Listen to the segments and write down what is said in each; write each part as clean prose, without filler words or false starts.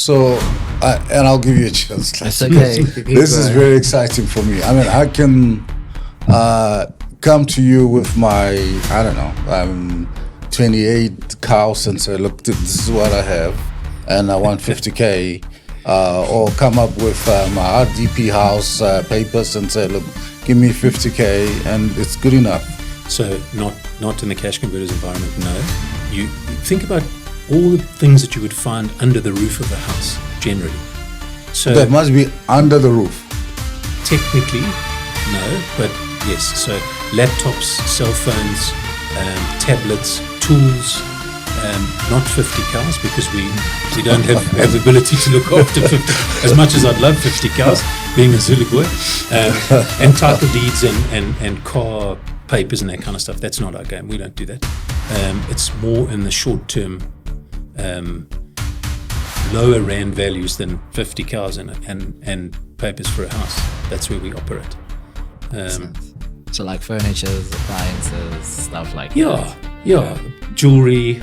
So, and I'll give you a chance. It's okay. This is very exciting for me. I mean, I can come to you with my, 28 cows and say, look, this is what I have, and I want 50K. Or come up with my RDP house papers and say, look, give me 50K, and it's good enough. So not in the cash converters environment, no. You think about all the things that you would find under the roof of a house, generally. So that must be under the roof. Technically, no, but yes. So laptops, cell phones, tablets, tools, not 50 cows, because we don't have the ability to look after 50, as much as I'd love 50 cows, being a Zulu boy, and title deeds and car papers and that kind of stuff. That's not our game. We don't do that. It's more in the short term, lower rand values than 50 cows and papers for a house. That's where we operate. So like furniture, appliances, stuff like that. Yeah, jewelry.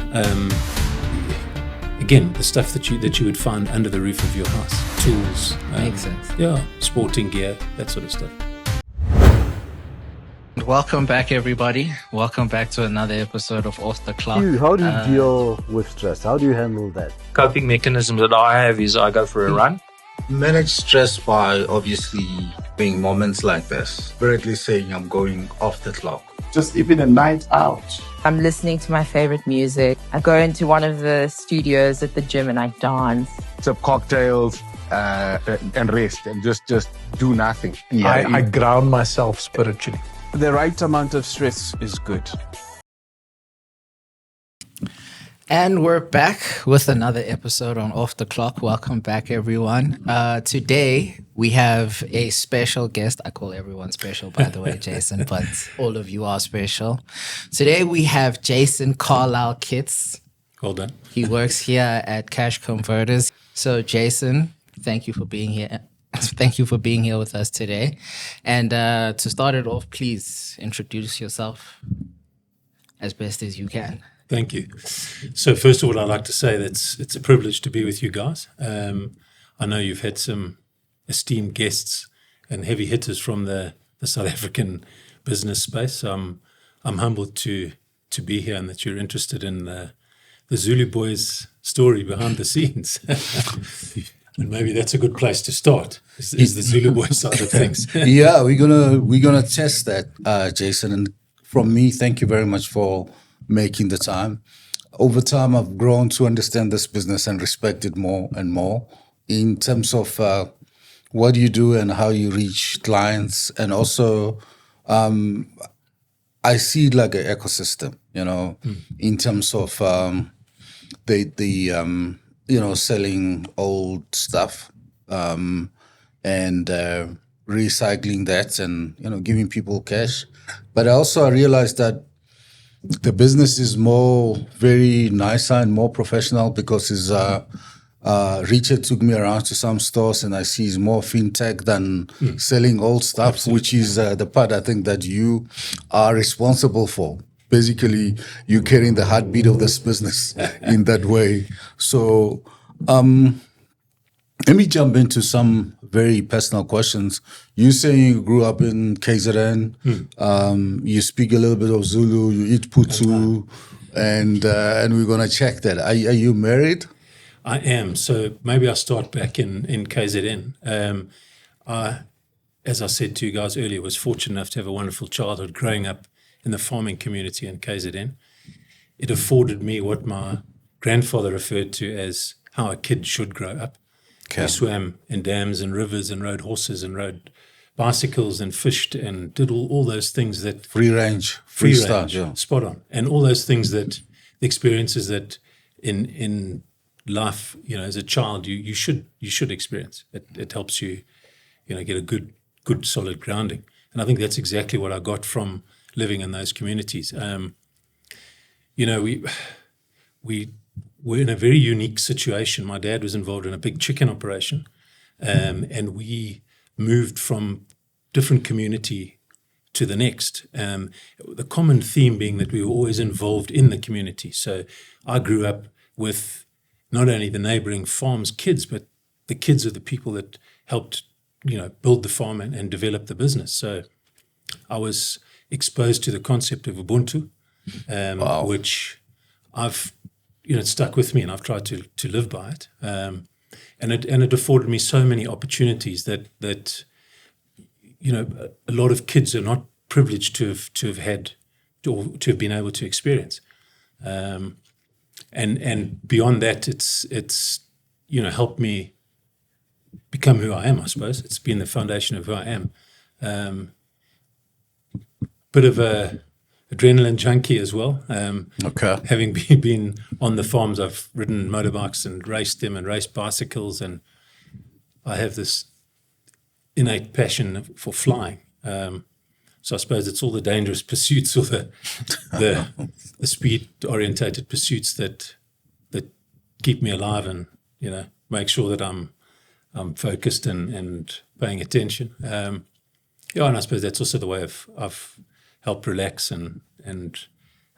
Again, the stuff that you would find under the roof of your house. Tools. Makes sense. Yeah, sporting gear, that sort of stuff. Welcome back, everybody. Welcome back to another episode of Off the Clock. How do you deal with stress? How do you handle that? Coping mechanism that I have is I go for a run. Manage stress by obviously being moments like this. Directly saying I'm going off the clock. Just even a night out. I'm listening to my favorite music. I go into one of the studios at the gym and I dance. Sip cocktails and rest and just do nothing. I ground myself spiritually. The right amount of stress is good. And we're back with another episode on Off the Clock. Welcome back, everyone. Today, we have a special guest. I call everyone special, by the way, Jason, but all of you are special. Today, we have Jason Carlisle-Kitz. Well done. He works here at Cash Converters. So, Jason, thank you for being here. Thank you for being here with us today. And to start it off, please introduce yourself as best as you can. Thank you. So first of all, I'd like to say that it's a privilege to be with you guys. I know you've had some esteemed guests and heavy hitters from the South African business space. So I'm humbled to be here and that you're interested in the Zulu boys' story behind the scenes. And maybe that's a good place to start. Is the Zulu boy side of things? Yeah, we're gonna test that, Jason. And from me, thank you very much for making the time. Over time, I've grown to understand this business and respect it more and more in terms of what you do and how you reach clients. And also, I see it like an ecosystem, in terms of selling old stuff and recycling that and, giving people cash. But I realized that the business is very nicer and more professional because Richard took me around to some stores and I see it's more fintech than selling old stuff. Absolutely. Which is the part I think that you are responsible for. Basically, you're carrying the heartbeat of this business in that way. So let me jump into some very personal questions. You say you grew up in KZN. You speak a little bit of Zulu. You eat putu, and we're gonna check that. Are you married? I am. So maybe I'll start back in KZN. As I said to you guys earlier, was fortunate enough to have a wonderful childhood growing up in the farming community in KZN. It afforded me what my grandfather referred to as how a kid should grow up. Okay. We swam in dams and rivers and rode horses and rode bicycles and fished and did all those things that... Free range. Yeah. Spot on. And all those things that, the experiences that in life, as a child, you should experience. It helps you, get a good solid grounding. And I think that's exactly what I got from living in those communities. We were in a very unique situation. My dad was involved in a big chicken operation, and we moved from different community to the next. The common theme being that we were always involved in the community. So I grew up with not only the neighboring farms' kids, but the kids of the people that helped, build the farm and develop the business. So I was exposed to the concept of Ubuntu, which I've, it stuck with me, and I've tried to live by it. And it afforded me so many opportunities that a lot of kids are not privileged to have had or to have been able to experience. And beyond that, it's helped me become who I am, I suppose. It's been the foundation of who I am. Bit of a adrenaline junkie as well. Having been on the farms, I've ridden motorbikes and raced them and raced bicycles, and I have this innate passion for flying. So I suppose it's all the dangerous pursuits or the speed-orientated pursuits that keep me alive and make sure that I'm focused and paying attention. And I suppose that's also the way I've helped relax and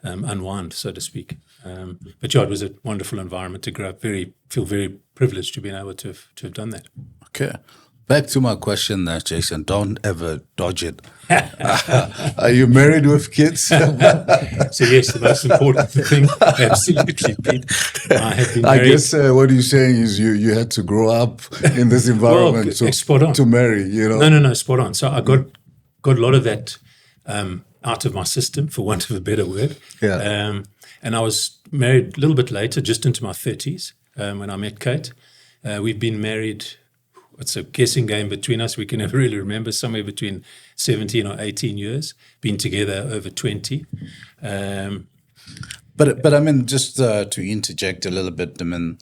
unwind, so to speak. But it was a wonderful environment to grow up. Feel very privileged to be able to have done that. Okay. Back to my question there, Jason. Don't ever dodge it. Are you married with kids? So yes, the most important thing, absolutely, Pete. I have been married. I guess what you're saying is you had to grow up in this environment to marry, No, spot on. So I got a lot of that out of my system, for want of a better word. Yeah. And I was married a little bit later, just into my 30s, when I met Kate. We've been married, it's a guessing game between us. We can never really remember, somewhere between 17 or 18 years, been together over 20. But I mean, just to interject a little bit, I mean,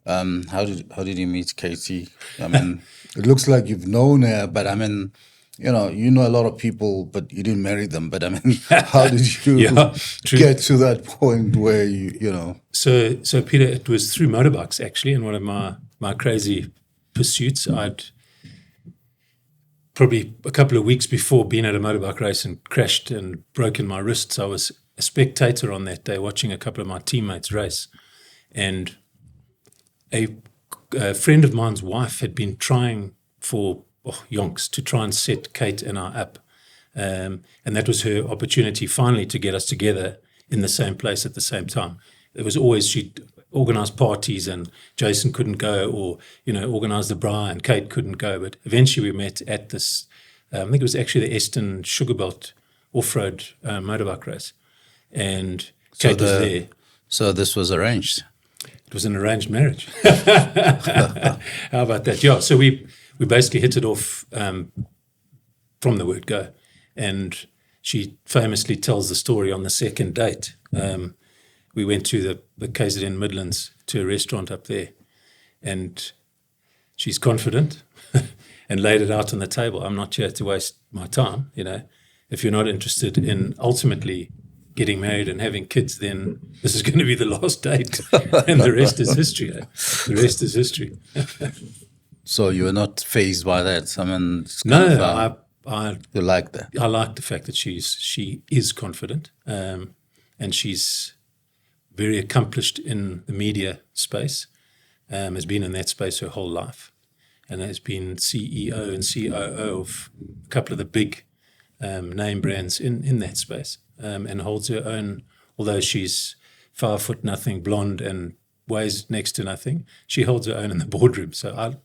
how did you meet Katie? I mean, it looks like you've known her, but I mean, you know a lot of people, but you didn't marry them. But I mean, how did you get to that point where you know? So Peter, it was through motorbikes actually, and one of my crazy pursuits. I'd probably a couple of weeks before been at a motorbike race and crashed and broken my wrists. I was a spectator on that day watching a couple of my teammates race, and a friend of mine's wife had been trying for yonks to try and set Kate and I up, and that was her opportunity finally to get us together in the same place at the same time. It was always she'd organise parties and Jason couldn't go, or organise the bra and Kate couldn't go. But eventually we met at this, I think it was actually the Eston Sugarbelt off-road motorbike race, and Kate was there. So this was arranged. It was an arranged marriage. How about that? Yeah. So we basically hit it off from the word go, and she famously tells the story on the second date. We went to the KZN Midlands to a restaurant up there, and she's confident and laid it out on the table. I'm not here to waste my time. If you're not interested in ultimately getting married and having kids, then this is going to be the last date, and the rest is history. The rest is history. So you were not fazed by that? I mean, you like that? I like the fact that she is confident, and she's very accomplished in the media space, has been in that space her whole life, and has been CEO and COO of a couple of the big name brands in that space, and holds her own. Although she's 5'0", blonde, and weighs next to nothing, she holds her own in the boardroom. So I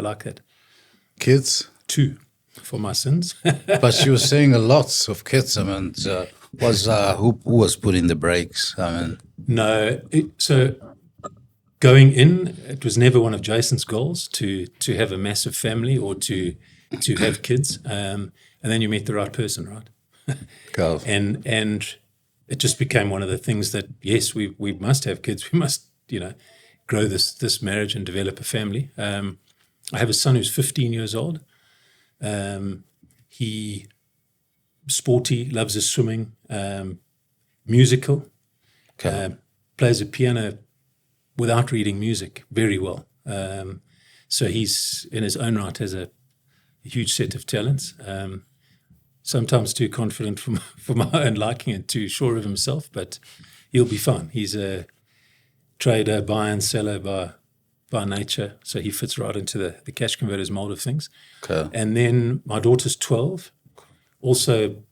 like that. Kids? 2 for my sins. But she was saying a lot of kids. I mean, who was putting the brakes? I mean, no. So going in, it was never one of Jason's goals to have a massive family or to have kids. And then you meet the right person, right? Go. And it just became one of the things that, yes, we must have kids. We must, grow this marriage and develop a family. I have a son who's 15 years old. He sporty, loves his swimming, musical, plays the piano without reading music very well. So he's, in his own right, has a huge set of talents. Sometimes too confident for my own liking and too sure of himself, but he'll be fine. He's trader, buyer and seller by nature. So he fits right into the cash converters mold of things. Okay. And then my daughter's 12, also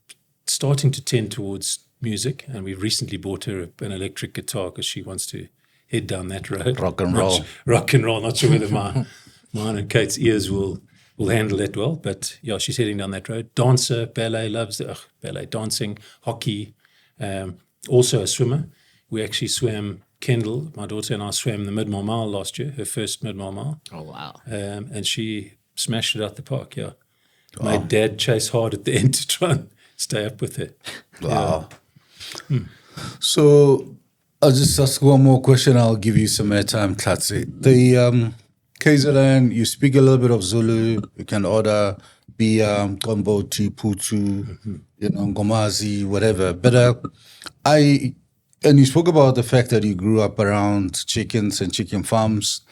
starting to tend towards music. And we've recently bought her an electric guitar because she wants to head down that road. Rock and roll. Rock and roll. Not sure whether mine and Kate's ears will handle that well. But yeah, she's heading down that road. Dancer, ballet, loves ballet, dancing, hockey. Also a swimmer. We actually swam, Kendall, my daughter and I swam the mid-mile mile last year, her first mid-mile mile. Oh, wow. And she smashed it out the park, yeah. Made Dad chase hard at the end to try and stay up with her. Wow. Yeah. So I'll just ask one more question. I'll give you some airtime, Klatse. The KZN, you speak a little bit of Zulu. You can order beer, gombo, tea, putu, ngomazi, whatever. But and you spoke about the fact that you grew up around chickens and chicken farms.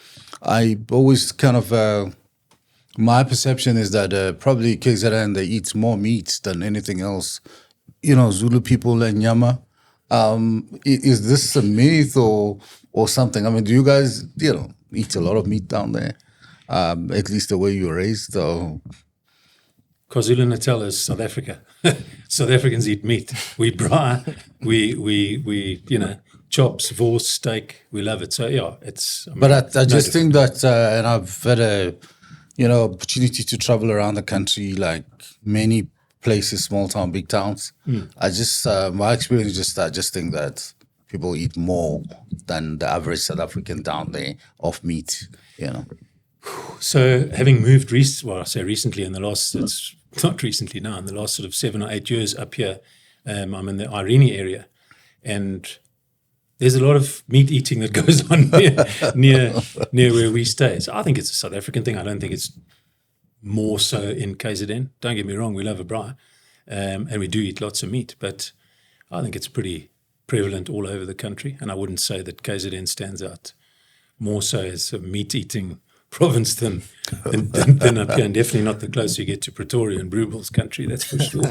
I always kind of, my perception is that probably KZN, they eat more meat than anything else. Zulu people and nyama. Is this a myth or something? I mean, do you guys, eat a lot of meat down there? At least the way you were raised, though. KwaZulu-Natal is South Africa. South Africans eat meat. We braai, we chops, wors, steak. We love it. So yeah, it's. But I just think that, and I've had a, opportunity to travel around the country, like many places, small town, big towns. I just, my experience is I just think that people eat more than the average South African down there of meat, So having moved recently in the last, it's not recently now, in the last sort of 7 or 8 years up here, I'm in the Irene area, and there's a lot of meat eating that goes on near where we stay. So I think it's a South African thing. I don't think it's more so in KZN. Don't get me wrong, we love a braai, and we do eat lots of meat, but I think it's pretty prevalent all over the country, and I wouldn't say that KZN stands out more so as a meat-eating province than up here, and definitely not the closer you get to Pretoria and Brubel's country, that's for sure.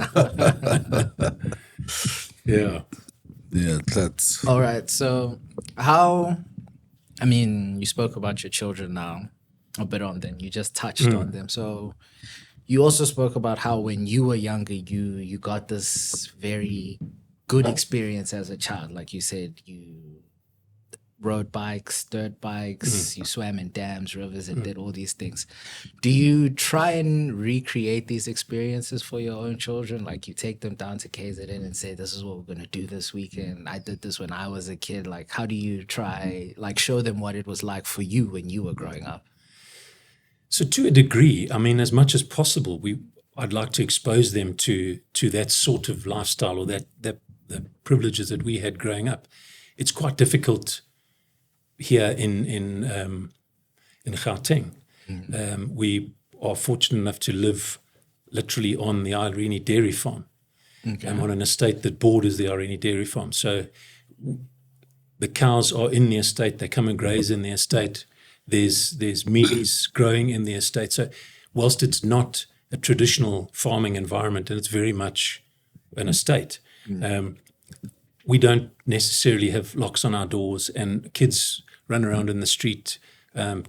Yeah, that's... All right, so you spoke about your children now a bit on them. You just touched on them. So you also spoke about how when you were younger, you got this very good experience as a child. Like you said, you rode bikes, dirt bikes, you swam in dams, rivers, and did all these things. Do you try and recreate these experiences for your own children? Like you take them down to KZN and say, this is what we're going to do this weekend. I did this when I was a kid. Like, how do you try, show them what it was like for you when you were growing up? So to a degree, as much as possible, I'd like to expose them to that sort of lifestyle or the privileges that we had growing up. It's quite difficult here in Gauteng. We are fortunate enough to live literally on the Irene dairy farm. Okay. On an estate that borders the Irene dairy farm. So the cows are in the estate, they come and graze in the estate. There's mealies growing in the estate. So whilst it's not a traditional farming environment and it's very much an estate, we don't necessarily have locks on our doors, and kids run around in the street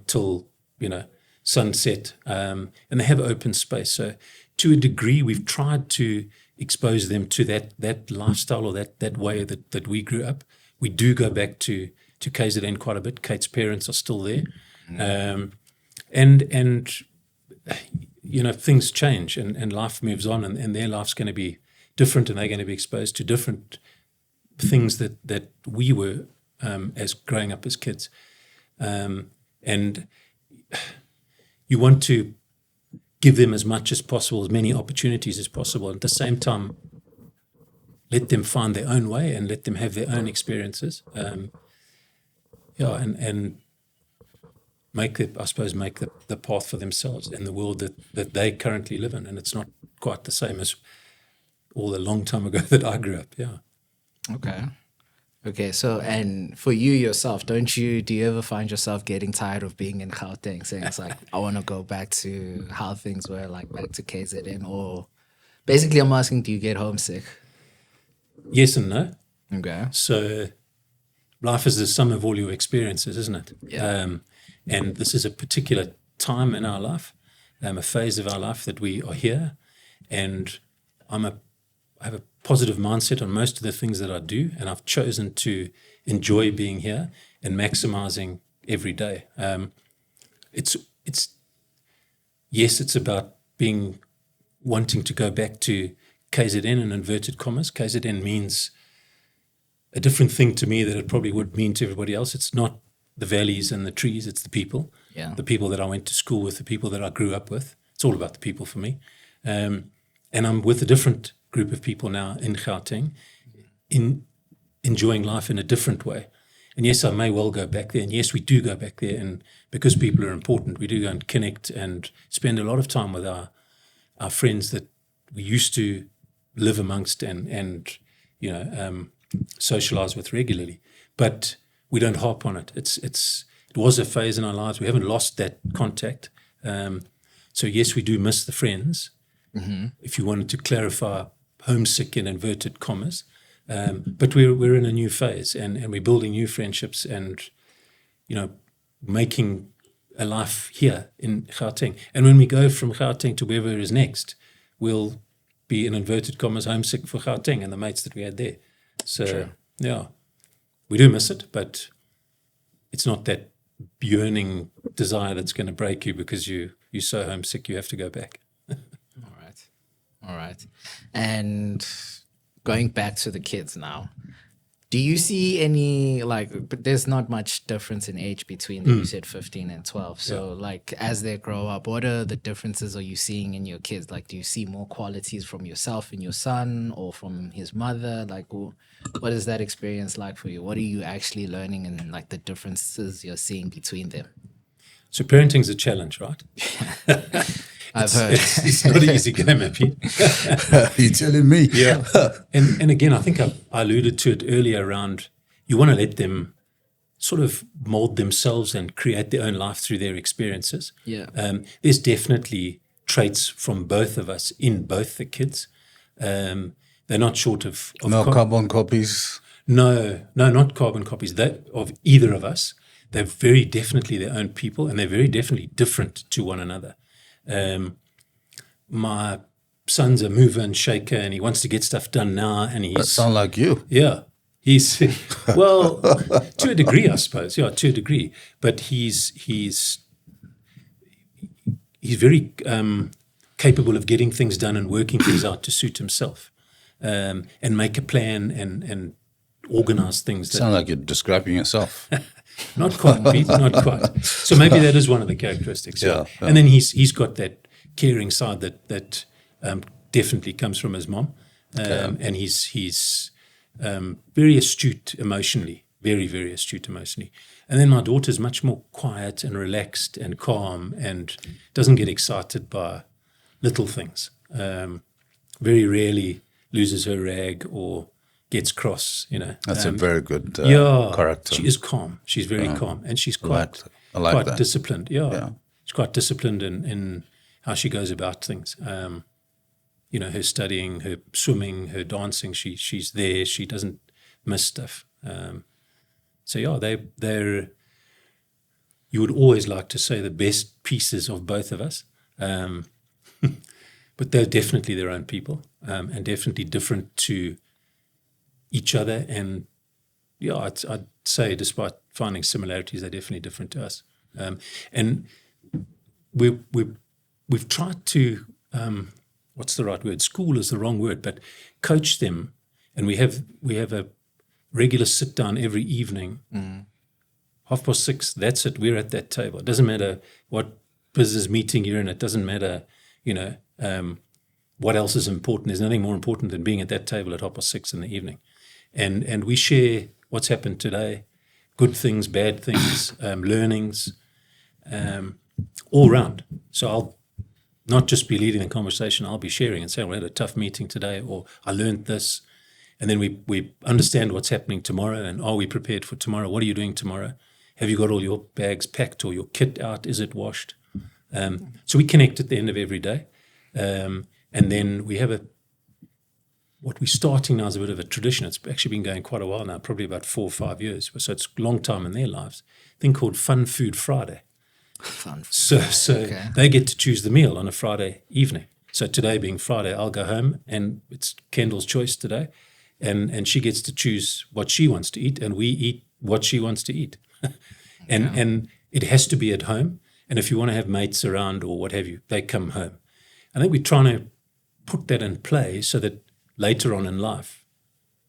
till sunset, and they have open space. So to a degree, we've tried to expose them to that lifestyle or that way that we grew up. We do go back to KZN quite a bit. Kate's parents are still there. And things change and life moves on, and their life's going to be different, and they're going to be exposed to different things that we were as growing up as kids. And you want to give them as much as possible, as many opportunities as possible. At the same time, let them find their own way and let them have their own experiences. And make the path for themselves in the world that they currently live in. And it's not quite the same as all the long time ago that I grew up. Yeah. Okay. So, and for you yourself, do you ever find yourself getting tired of being in Gauteng, saying it's like, I want to go back to how things were, like back to KZN? Or basically I'm asking, do you get homesick? Yes and no. Okay. So life is the sum of all your experiences, isn't it? Yeah. And this is a particular time in our life, a phase of our life that we are here. And I have a positive mindset on most of the things that I do, and I've chosen to enjoy being here and maximizing every day. It's about wanting to go back to KZN in inverted commas. KZN means a different thing to me that it probably would mean to everybody else. It's not the valleys and the trees, it's the people. Yeah. The people that I went to school with, the people that I grew up with. It's all about the people for me. And I'm with a different group of people now in Gauteng, enjoying life in a different way. And yes, I may well go back there. And yes, we do go back there. And because people are important, we do go and connect and spend a lot of time with our friends that we used to live amongst and socialize with regularly. But we don't harp on it. It was a phase in our lives. We haven't lost that contact. So yes, we do miss the friends. Mm-hmm. If you wanted to clarify, homesick in inverted commas. But we're in a new phase, and we're building new friendships, and making a life here in Gauteng. And when we go from Gauteng to wherever is next, we'll be in inverted commas homesick for Gauteng and the mates that we had there. So True. Yeah, we do miss it, but it's not that yearning desire that's going to break you because you're so homesick you have to go back. All right. And going back to the kids now, do you see any, but there's not much difference in age between them, you said 15 and 12. So as they grow up, what are the differences are you seeing in your kids? Do you see more qualities from yourself in your son or from his mother? What is that experience like for you? What are you actually learning and the differences you're seeing between them? So parenting's a challenge, right? I've heard. It's not an easy game, Epi. You're telling me. Yeah. And again, I think I alluded to it earlier around you want to let them sort of mold themselves and create their own life through their experiences. Yeah. There's definitely traits from both of us in both the kids. They're not short of no carbon copies. No, not carbon copies of either of us. They're very definitely their own people, and they're very definitely different to one another. My son's a mover and shaker, and he wants to get stuff done now. And That sound like you. Yeah, he's well to a degree, I suppose. Yeah, to a degree, but he's very capable of getting things done and working things out to suit himself, and make a plan and organize things. Sound like you're describing yourself. Not quite, Pete, not quite. So maybe that is one of the characteristics. Yeah. And then he's got that caring side that definitely comes from his mom, and he's very astute emotionally, very, very astute emotionally. And then my daughter's much more quiet and relaxed and calm and doesn't get excited by little things. Very rarely loses her rag or gets cross, That's a very good character. She is calm. She's very calm, and she's quite that. disciplined. Yeah, she's quite disciplined in how she goes about things. Her studying, her swimming, her dancing. She's there. She doesn't miss stuff. They're. You would always like to say the best pieces of both of us, but they're definitely their own people, and definitely different to each other. And I'd say despite finding similarities, they're definitely different to us. And we've tried to, what's the right word? School is the wrong word, but coach them. And we have a regular sit down every evening, 6:30. That's it. We're at that table. It doesn't matter what business meeting you're in. It doesn't matter, what else is important. There's nothing more important than being at that table at 6:30 in the evening. And we share what's happened today, good things, bad things, learnings, all round. So I'll not just be leading the conversation, I'll be sharing and saying, we had a tough meeting today, or I learned this. And then we understand what's happening tomorrow, and are we prepared for tomorrow? What are you doing tomorrow? Have you got all your bags packed or your kit out? Is it washed? So we connect at the end of every day. And then we have what we're starting now is a bit of a tradition. It's actually been going quite a while now, probably about 4 or 5 years. So it's a long time in their lives. A thing called Fun Food Friday. Fun. So they get to choose the meal on a Friday evening. So today being Friday, I'll go home and it's Kendall's choice today. And she gets to choose what she wants to eat and we eat what she wants to eat. And it has to be at home. And if you want to have mates around or what have you, they come home. I think we're trying to put that in play so that later on in life,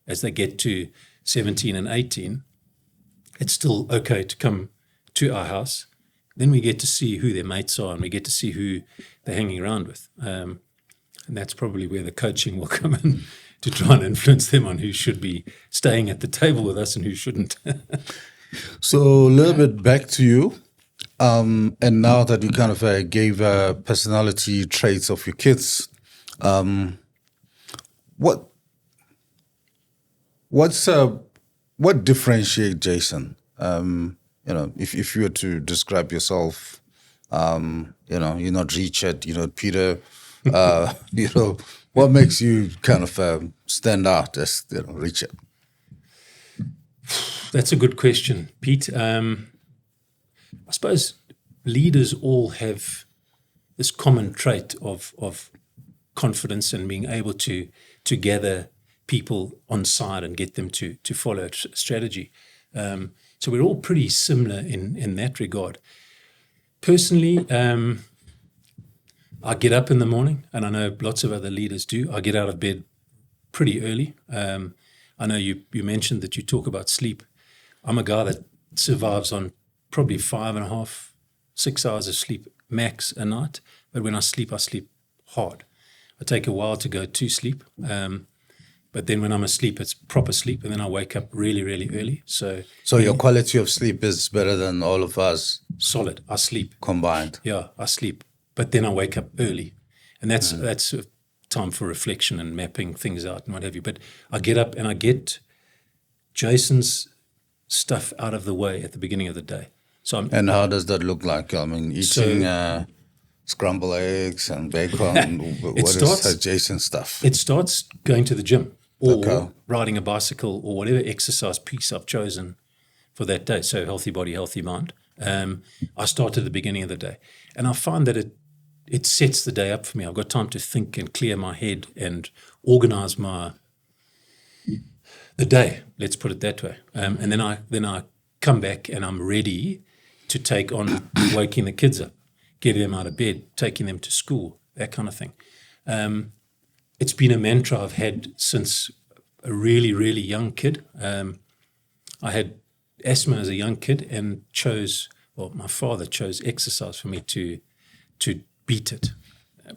as they get to 17 and 18, it's still okay to come to our house. Then we get to see who their mates are and we get to see who they're hanging around with. And that's probably where the coaching will come in to try and influence them on who should be staying at the table with us and who shouldn't. So a little bit back to you. And now that you kind of gave personality traits of your kids, what differentiates Jason? If you were to describe yourself, you're not Richard, you're not Peter, what makes you kind of stand out as Richard? That's a good question, Pete. I suppose leaders all have this common trait of confidence and being able to gather people on side and get them to follow a strategy. So we're all pretty similar in that regard. Personally, I get up in the morning, and I know lots of other leaders do. I get out of bed pretty early. I know you mentioned that you talk about sleep. I'm a guy that survives on probably 5.5, 6 hours of sleep max a night. But when I sleep hard. I take a while to go to sleep. But then when I'm asleep, it's proper sleep. And then I wake up really, really early. So your quality of sleep is better than all of us? Solid. I sleep. Combined? Yeah, I sleep. But then I wake up early. And that's a time for reflection and mapping things out and what have you. But I get up and I get Jason's stuff out of the way at the beginning of the day. And how does that look like? I mean, eating scrambled eggs and bacon. What is Jason's stuff? It starts going to the gym or riding a bicycle or whatever exercise piece I've chosen for that day. So healthy body, healthy mind. I start at the beginning of the day. And I find that it sets the day up for me. I've got time to think and clear my head and organize the day, let's put it that way. And then I come back and I'm ready to take on waking the kids up, getting them out of bed, taking them to school, that kind of thing. It's been a mantra I've had since a really, really young kid. I had asthma as a young kid and my father chose exercise for me to beat it.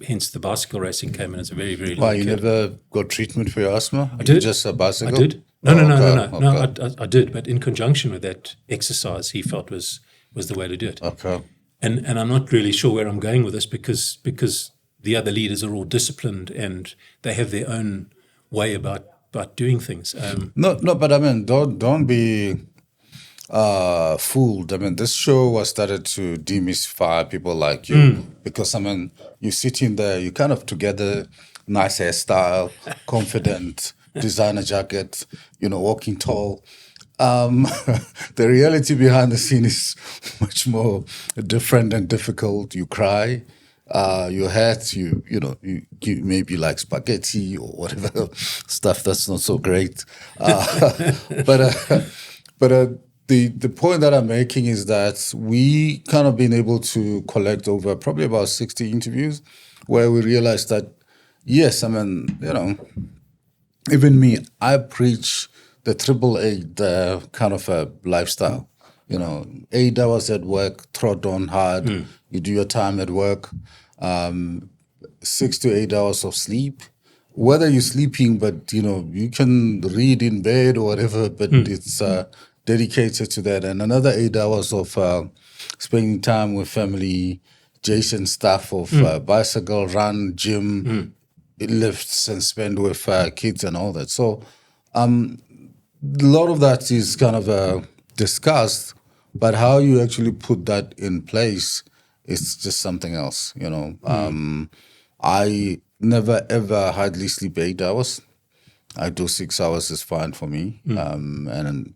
Hence the bicycle racing came in as a very, very young kid. You never got treatment for your asthma? I did. Just a bicycle? I did. No, I did. But in conjunction with that exercise, he felt was the way to do it. Okay. And I'm not really sure where I'm going with this because the other leaders are all disciplined and they have their own way about doing things. No, but I mean, don't be fooled. I mean, this show was started to demystify people like you because, I mean, you're sitting there, you kind of together, nice hairstyle, confident, designer jacket, walking tall. The reality behind the scene is much more different and difficult. You cry, your hat, you maybe like spaghetti or whatever stuff that's not so great. But the point that I'm making is that we kind of been able to collect over probably about 60 interviews where we realized that, yes, I mean, even me, I preach the 888 kind of a lifestyle. 8 hours at work, trot on hard. You do your time at work, 6 to 8 hours of sleep. Whether you're sleeping, but you can read in bed or whatever, but it's dedicated to that. And another 8 hours of spending time with family, Jason stuff of bicycle, run, gym, lifts, and spend with kids and all that. So a lot of that is kind of discussed, but how you actually put that in place is just something else. I never ever hardly sleep 8 hours. I do 6 hours is fine for me. And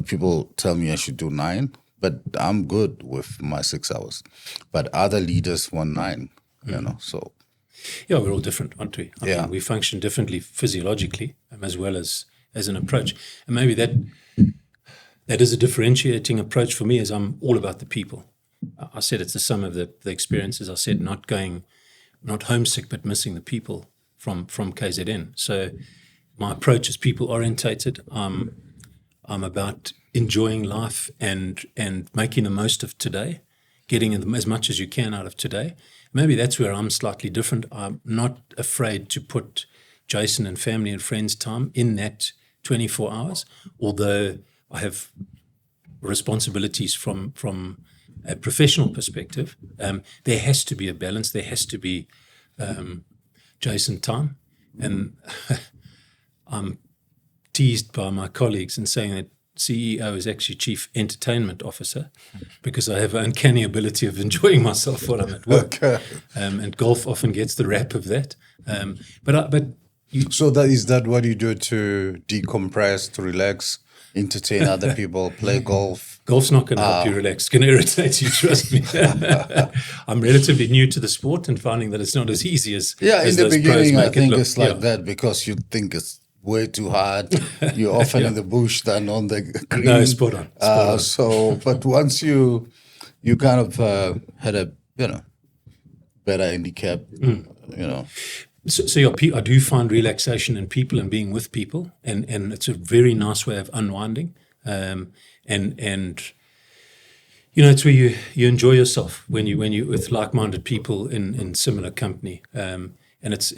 people tell me I should do 9, but I'm good with my 6 hours. But other leaders want 9, so. Yeah, we're all different, aren't we? I Yeah. mean, we function differently physiologically as well as an approach. And maybe that is a differentiating approach for me, as I'm all about the people. I said it's the sum of the experiences. I said not homesick, but missing the people from KZN. So my approach is people orientated. I'm about enjoying life and making the most of today, getting as much as you can out of today. Maybe that's where I'm slightly different. I'm not afraid to put Jason and family and friends time in that 24 hours, although I have responsibilities from a professional perspective. There has to be a balance. There has to be Jason time. And I'm teased by my colleagues in saying that CEO is actually Chief Entertainment Officer, because I have an uncanny ability of enjoying myself while I'm at work. And golf often gets the rap of that. So is that what you do to decompress, to relax, entertain other people, play golf? Golf's not going to help you relax. It's going to irritate you, trust me. I'm relatively new to the sport and finding that it's not as easy as in the those beginning, pros I make it think look. it's like that because you think it's way too hard. You're often in the bush than on the green. No, spot on. So, but once you kind of had a better handicap, So I do find relaxation in people and being with people, and it's a very nice way of unwinding. And it's where you enjoy yourself when you with like-minded people in similar company. And it's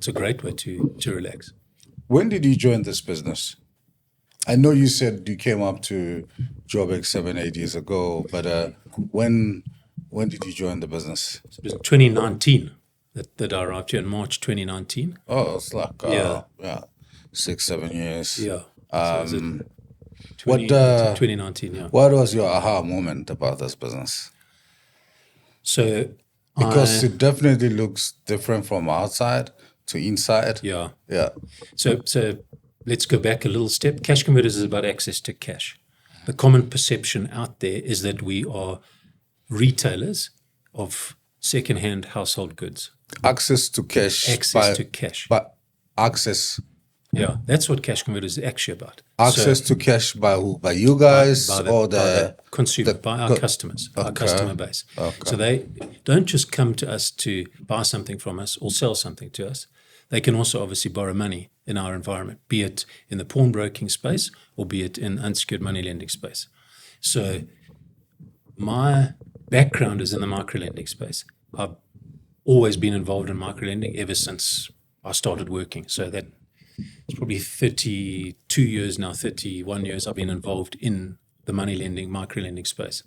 a great way to relax. When did you join this business? I know you said you came up to Joburg 7-8 years ago, but when did you join the business? It was 2019 that I arrived here in March 2019. Oh, it's like 6-7 years. Yeah. So 2019, yeah. What was your aha moment about this business? So because it definitely looks different from outside to inside. Yeah. Yeah. So let's go back a little step. Cash Converters is about access to cash. The common perception out there is that we are retailers of second-hand household goods. Access to cash. But access. Yeah, that's what Cash Converters is actually about. Access to cash by who? By you guys by the consumer, by our customers, our customer base. Okay. So they don't just come to us to buy something from us or sell something to us. They can also obviously borrow money in our environment, be it in the pawnbroking space or be it in unsecured money lending space. So my background is in the microlending space. I've always been involved in microlending ever since I started working. So that it's probably 32 years now, 31 years I've been involved in the money lending, microlending space.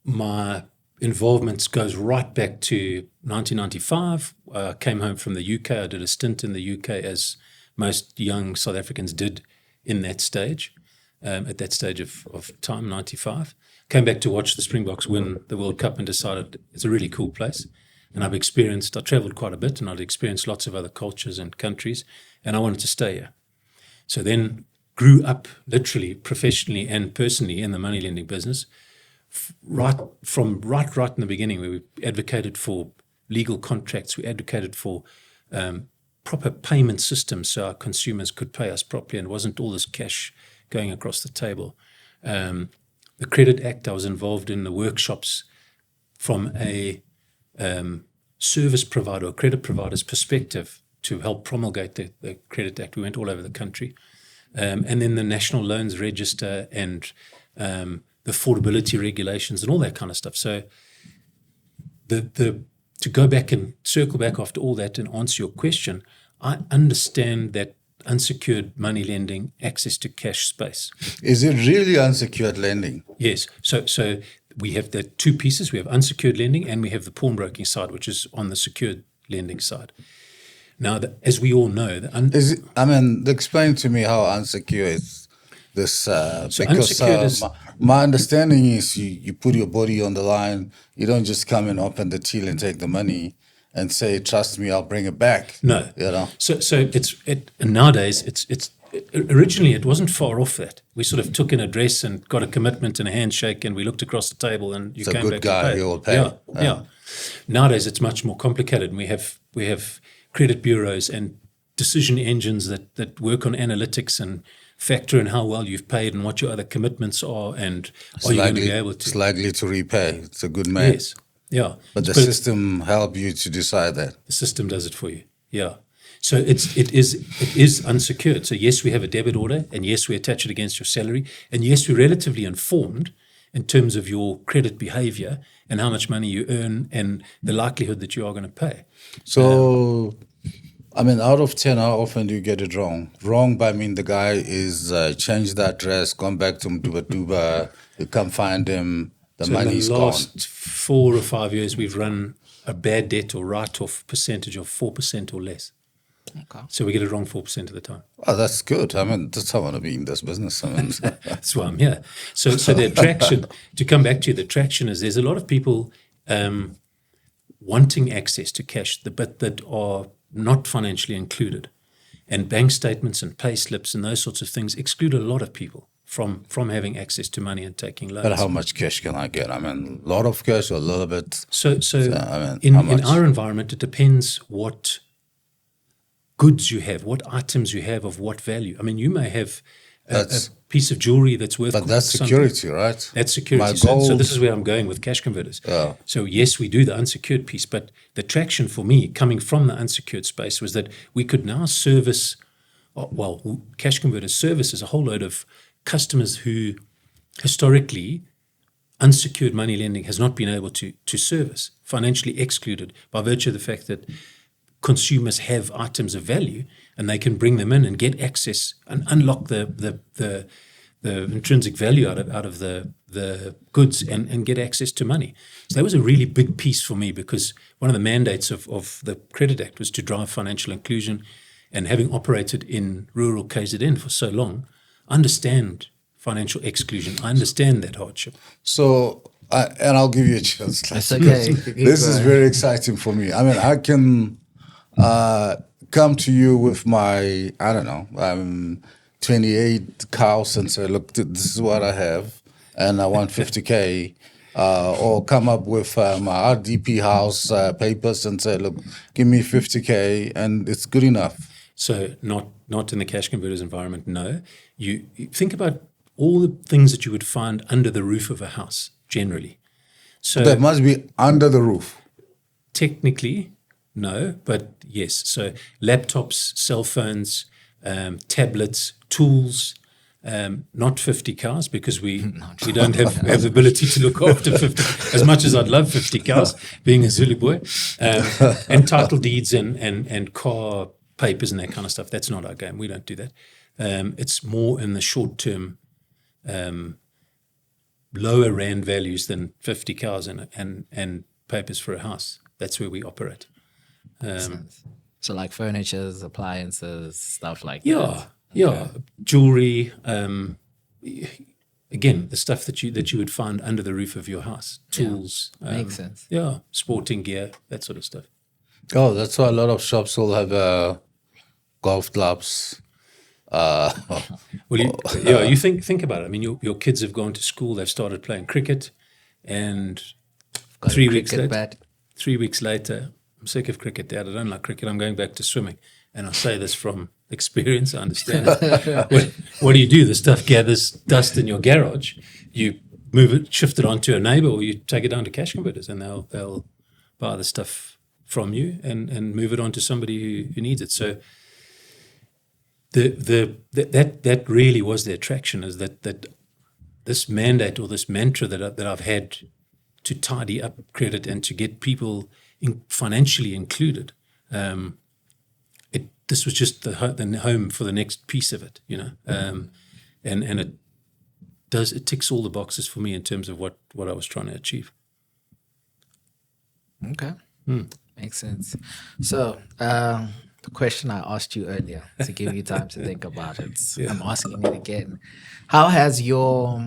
My involvement goes right back to 1995. I came home from the UK. I did a stint in the UK, as most young South Africans did in that stage, at that stage of time, 95. Came back to watch the Springboks win the World Cup and decided it's a really cool place. And I traveled quite a bit and I'd experienced lots of other cultures and countries, and I wanted to stay here. So then grew up literally, professionally and personally in the money lending business, right in the beginning, where we advocated for legal contracts, we advocated for proper payment systems so our consumers could pay us properly and wasn't all this cash going across the table. The Credit Act, I was involved in the workshops from a service provider or credit provider's perspective to help promulgate the Credit Act. We went all over the country. And then the National Loans Register and the affordability regulations and all that kind of stuff. So to go back and circle back after all that and answer your question, I understand that unsecured money lending, access to cash space. Is it really unsecured lending? Yes. So we have the two pieces. We have unsecured lending and we have the pawnbroking side, which is on the secured lending side. Now, as we all know, explain to me how unsecured is this. Because my understanding is you put your body on the line. You don't just come and open the till and take the money and say, "Trust me, I'll bring it back." No. You know. So and nowadays originally it wasn't far off that. We sort of took an address and got a commitment and a handshake, and we looked across the table, and you It's a came good back guy, and paid. he will pay. Yeah. Nowadays it's much more complicated, and we have credit bureaus and decision engines that work on analytics and factor in how well you've paid and what your other commitments are, and are you going to be able to? It's likely to repay. It's a good man. Yes. Yeah. But the system help you to decide that. The system does it for you. Yeah. So it is unsecured. So yes, we have a debit order, and yes, we attach it against your salary, and yes, we're relatively informed in terms of your credit behavior and how much money you earn and the likelihood that you are going to pay. So, I mean, out of 10, how often do you get it wrong? Wrong by mean the guy is changed the address, gone back to Mduba, you can't find him, the money's gone. In the last 4 or 5 years, we've run a bad debt or write-off percentage of 4% or less. Okay. So we get it wrong 4% of the time. Oh, that's good. I mean, that's how I want to be in this business. I mean, That's why I'm here. So the attraction, to come back to you, the attraction is there's a lot of people wanting access to cash, but that are not financially included. And bank statements and pay slips and those sorts of things exclude a lot of people from having access to money and taking loans. but how much cash can I get? I mean, a lot of cash or a little bit? So I mean, in how much? our environment, it depends what goods you have, what items you have of what value. I mean, you may have a piece of jewelry that's worth. But that's something. security, right? That's security. My So gold- this is where I'm going with cash converters. Yeah. So yes, we do the unsecured piece, but the traction for me coming from the unsecured space was that we could now service, cash converters services a whole load of customers who historically unsecured money lending has not been able to service, financially excluded by virtue of the fact that consumers have items of value and they can bring them in and get access and unlock the intrinsic value out of the goods and get access to money. So that was a really big piece for me, because one of the mandates of the Credit Act was to drive financial inclusion, and having operated in rural KZN for so long, understand financial exclusion. I understand that hardship. So, and I'll give you a chance. That's okay. This is very exciting for me. I mean, I can come to you with my, 28 cows and say, look, this is what I have, and I want 50K. Or come up with my RDP house papers and say, look, give me 50K, and it's good enough. So not in the cash converters environment, no. You think about all the things that you would find under the roof of a house, generally. So That must be under the roof. technically, no, but yes. So laptops, cell phones, tablets, tools, not 50 cows, because we don't have the ability to look after 50, as much as I'd love 50 cows, being a Zulu boy, and title deeds and car papers and that kind of stuff. That's not our game. We don't do that. It's more in the short term, lower rand values than 50 cows and papers for a house. That's where we operate. So like furniture, appliances, stuff like Yeah, that. yeah, jewelry. Again, the stuff that you would find under the roof of your house, tools. Makes sense. Yeah, sporting gear, that sort of stuff. Oh, that's why a lot of shops will have golf clubs. Well, you think about it. I mean, your kids have gone to school. They've started playing cricket, and Got a 3 weeks cricket later, bat. 3 weeks later, I'm sick of cricket, Dad. I don't like cricket. I'm going back to swimming. And I say this from experience. I understand it. What do? The stuff gathers dust in your garage. You move it, shift it onto a neighbor, or you take it down to cash converters, and they'll buy the stuff from you and move it on to somebody who needs it. So that really was the attraction, is that this mandate or this mantra that I've had to tidy up credit and to get people financially included. This was just the home for the next piece of it, and it ticks all the boxes for me in terms of what I was trying to achieve. Okay. Makes sense. So the question I asked you earlier, to give you time to think about it, I'm asking it again. How has your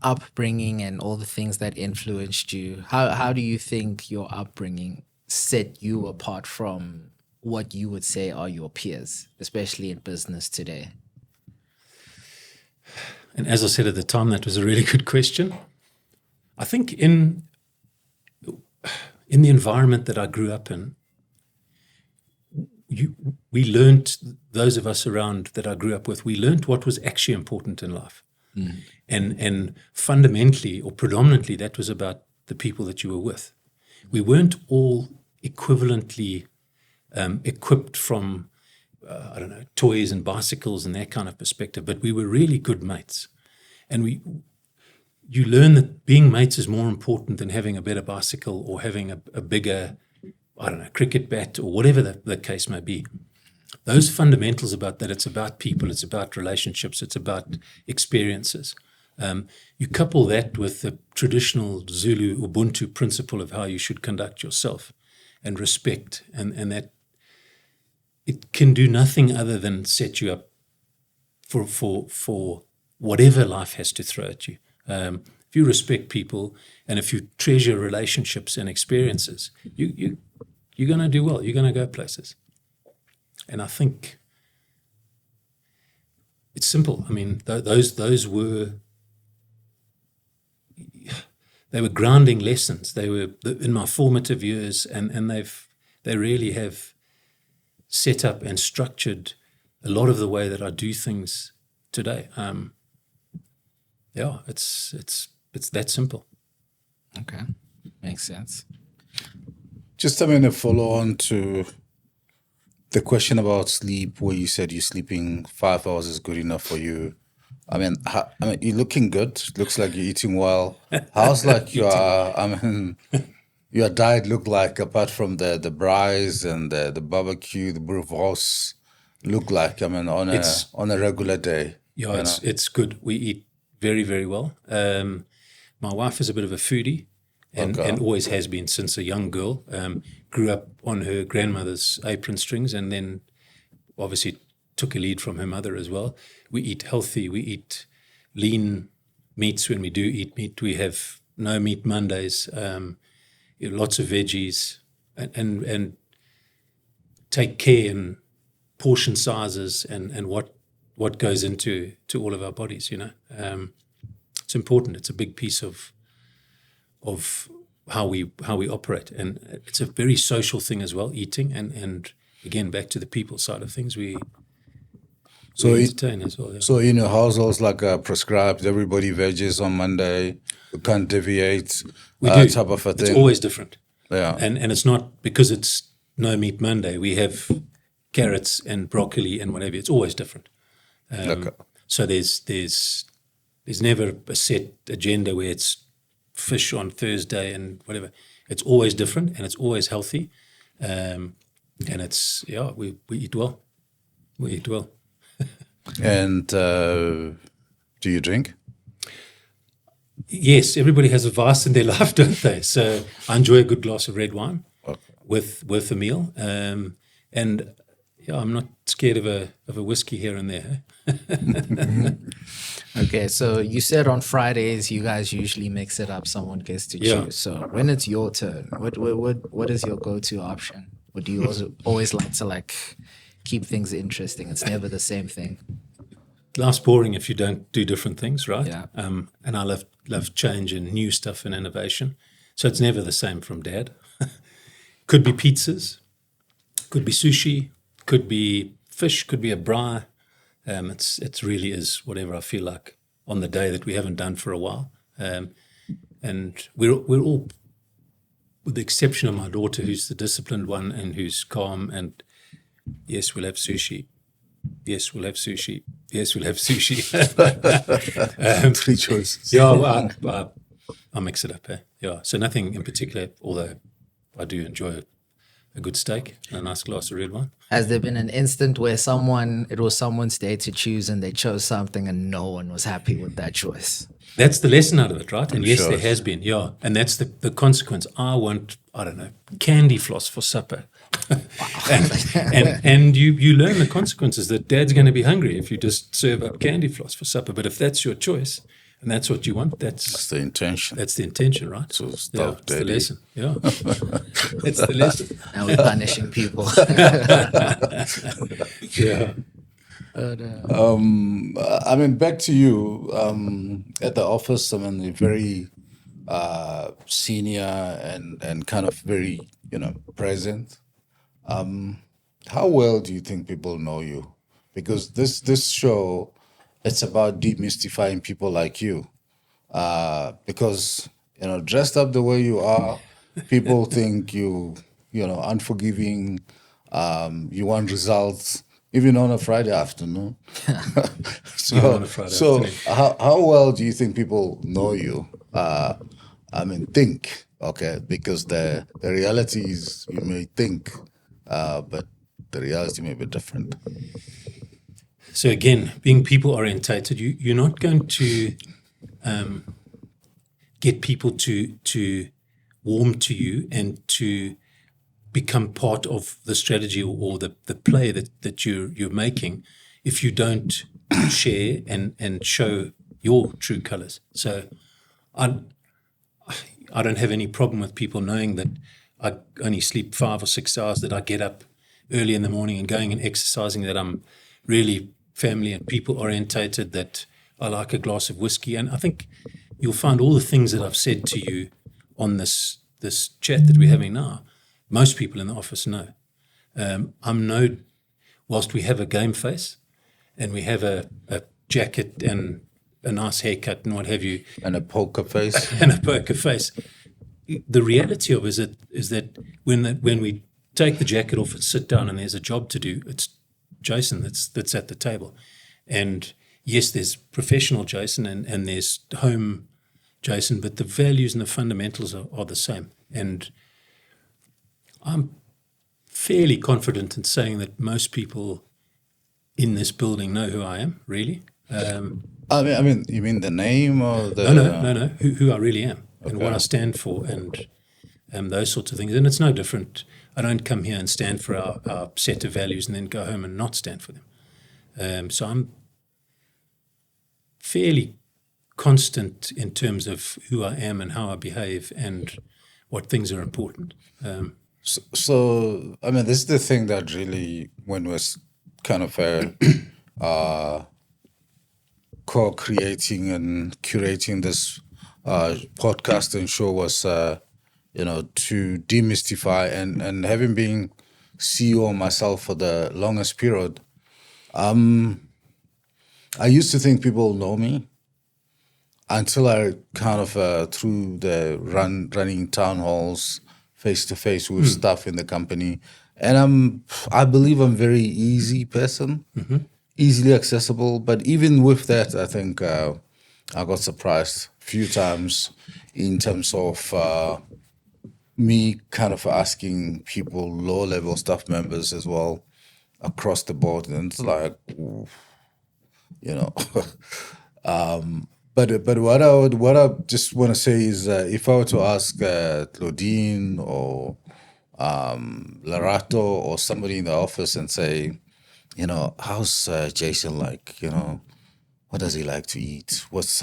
upbringing and all the things that influenced you, how do you think your upbringing set you apart from what you would say are your peers, especially in business today? And as I said at the time, that was a really good question. I think in the environment that I grew up in, we learned, those of us around that I grew up with, we learned what was actually important in life. And fundamentally or predominantly, that was about the people that you were with. We weren't all equivalently equipped from, toys and bicycles and that kind of perspective, but we were really good mates. And you learn that being mates is more important than having a better bicycle or having a bigger, cricket bat or whatever the case may be. Those fundamentals about that, it's about people, it's about relationships, it's about experiences. You couple that with the traditional Zulu Ubuntu principle of how you should conduct yourself and respect, and that it can do nothing other than set you up for whatever life has to throw at you. If you respect people and if you treasure relationships and experiences, you're going to do well. You're going to go places. And I think it's simple. I mean, those were grounding lessons. They were in my formative years, and they really have set up and structured a lot of the way that I do things today. It's that simple. Okay, makes sense. Just a follow on to the question about sleep, where you said you're sleeping 5 hours is good enough for you. You're looking good. Looks like you're eating well. How's your diet look like, apart from the braais and the barbecue, the boerewors, look like? On a regular day. Yeah, it's good. We eat very, very well. My wife is a bit of a foodie. And always has been since a young girl. Grew up on her grandmother's apron strings, and then obviously took a lead from her mother as well. We eat healthy. We eat lean meats when we do eat meat. We have no meat Mondays. Lots of veggies, and take care in portion sizes and what goes into all of our bodies. It's important. It's a big piece of how we operate, and it's a very social thing as well, eating, and again back to the people side of things, we entertain as well. Yeah. So in your households, prescribed, everybody veggies on Monday, you can't deviate. We do. Type of a thing. It's always different. Yeah, and it's not because it's no meat Monday. We have carrots and broccoli and whatever. It's always different. So there's never a set agenda where it's fish on Thursday and whatever. It's always different, and it's always healthy, and it's we eat well. We eat well. And do you drink? Yes, everybody has a vice in their life, don't they? So I enjoy a good glass of red wine with a meal, and I'm not scared of a whiskey here and there. Okay, so you said on Fridays you guys usually mix it up. Someone gets to choose. So when it's your turn, what is your go-to option? Or do you always like to keep things interesting? It's never the same thing. Life's boring if you don't do different things, right? Yeah. And I love change and new stuff and innovation. So it's never the same from Dad. Could be pizzas, could be sushi, could be fish, could be a braai. It really is whatever I feel like on the day that we haven't done for a while. And we're all, with the exception of my daughter, who's the disciplined one and who's calm, and yes, we'll have sushi. Yes, we'll have sushi. Yes, we'll have sushi. 3 choices. Yeah, I mix it up. Yeah, so nothing in particular, although I do enjoy a good steak and a nice glass of red wine. Has there been an instant where it was someone's day to choose and they chose something and no one was happy with that choice? That's the lesson out of it, right? And yes, there has been, yeah. And that's the consequence. I want, candy floss for supper. and you learn the consequences that Dad's going to be hungry if you just serve up candy floss for supper. But if that's your choice, And that's what you want. That's the intention. That's the intention, right? So yeah, stop, it's the Daddy. lesson. Yeah, it's the lesson. Now we're punishing people. Yeah. I mean, back to you. At the office, I mean, you're very senior and kind of very, present. How well do you think people know you? Because this show, it's about demystifying people like you. Because, dressed up the way you are, people think unforgiving, you want results, even on a Friday afternoon. Even on a Friday afternoon. How well do you think people know you? Think, okay, because the reality is you may think, but the reality may be different. So again, being people orientated, you're not going to get people to warm to you and to become part of the strategy or the play that you're making if you don't share and show your true colors. So I don't have any problem with people knowing that I only sleep 5 or 6 hours, that I get up early in the morning and going and exercising, that I'm really family and people orientated, that I like a glass of whiskey. And I think you'll find all the things that I've said to you on this chat that we're having now, most people in the office know. Whilst we have a game face and we have a jacket and a nice haircut and what have you. And a poker face. The reality of it is that when we take the jacket off and sit down and there's a job to do, it's Jason that's at the table. And yes, there's professional Jason and there's home Jason, but the values and the fundamentals are the same. And I'm fairly confident in saying that most people in this building know who I am, really. I mean, you mean the name or the... No. Who I really am and what I stand for and those sorts of things. And it's no different. I don't come here and stand for our set of values and then go home and not stand for them. So I'm fairly constant in terms of who I am and how I behave and what things are important. So, I mean, this is the thing that really, when we're kind of co-creating and curating this podcast and show was, to demystify and having been CEO myself for the longest period, I used to think people know me until I kind of, through the running town halls, face-to-face with staff in the company. And I believe I'm a very easy person, easily accessible. But even with that, I think I got surprised a few times in terms of me kind of asking people, low-level staff members as well, across the board. And it's like, But what I just want to say is, if I were to ask Claudine or Larato or somebody in the office and say, how's Jason like? What does he like to eat? What's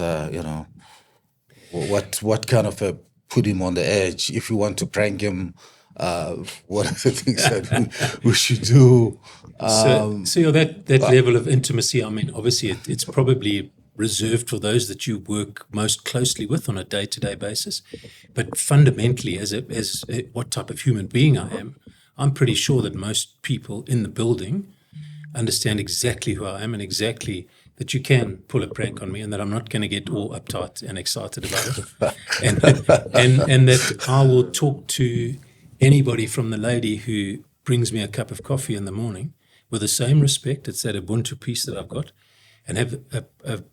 what kind of put him on the edge? If you want to prank him, what are the things that we should do? So that level of intimacy, I mean, obviously it's probably reserved for those that you work most closely with on a day-to-day basis. But fundamentally, as what type of human being I am, I'm pretty sure that most people in the building understand exactly who I am and exactly that you can pull a prank on me and that I'm not going to get all uptight and excited about it. and that I will talk to anybody from the lady who brings me a cup of coffee in the morning with the same respect. It's that Ubuntu piece that I've got, and have a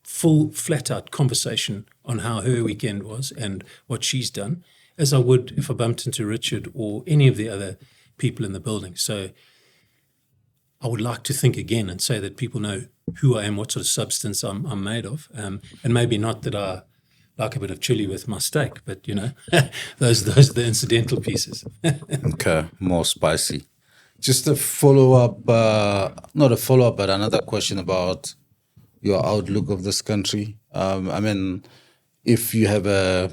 full, flat-out conversation on how her weekend was and what she's done, as I would if I bumped into Richard or any of the other people in the building. So I would like to think again and say that people know who I am, what sort of substance I'm made of, and maybe not that I like a bit of chili with my steak, but, those are the incidental pieces. Okay, more spicy. Just a follow-up, not a follow-up, but another question about your outlook of this country. I mean, if you have a